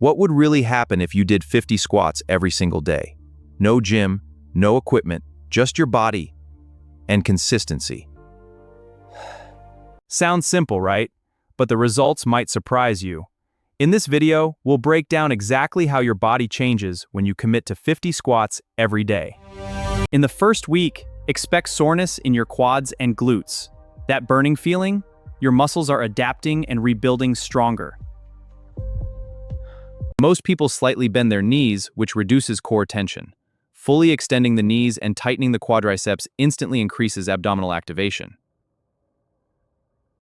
What would really happen if you did 50 squats every single day? No gym, no equipment, just your body and consistency. Sounds simple, right? But the results might surprise you. In this video, we'll break down exactly how your body changes when you commit to 50 squats every day. In the first week, expect soreness in your quads and glutes. That burning feeling? Your muscles are adapting and rebuilding stronger. Most people slightly bend their knees, which reduces core tension. Fully extending the knees and tightening the quadriceps instantly increases abdominal activation.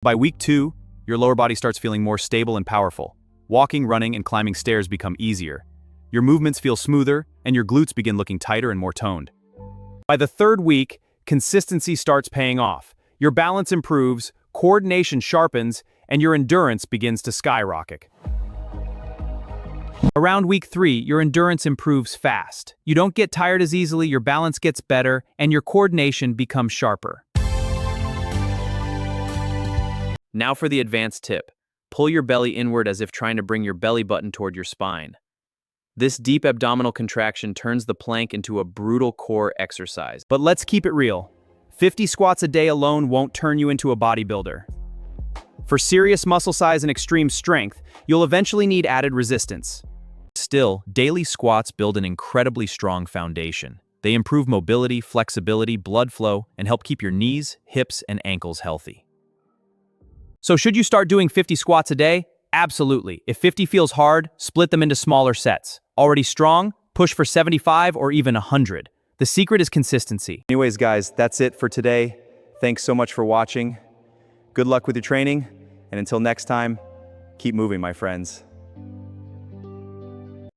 By week 2, your lower body starts feeling more stable and powerful. Walking, running, and climbing stairs become easier. Your movements feel smoother, and your glutes begin looking tighter and more toned. By the third week, consistency starts paying off. Your balance improves, coordination sharpens, and your endurance begins to skyrocket. Around week 3, your endurance improves fast. You don't get tired as easily, your balance gets better, and your coordination becomes sharper. Now for the advanced tip. Pull your belly inward as if trying to bring your belly button toward your spine. This deep abdominal contraction turns the plank into a brutal core exercise. But let's keep it real. 50 squats a day alone won't turn you into a bodybuilder. For serious muscle size and extreme strength, you'll eventually need added resistance. Still, daily squats build an incredibly strong foundation. They improve mobility, flexibility, blood flow, and help keep your knees, hips, and ankles healthy. So should you start doing 50 squats a day? Absolutely. If 50 feels hard, split them into smaller sets. Already strong? Push for 75 or even 100. The secret is consistency. Anyways, guys, that's it for today. Thanks so much for watching. Good luck with your training, and until next time, keep moving, my friends.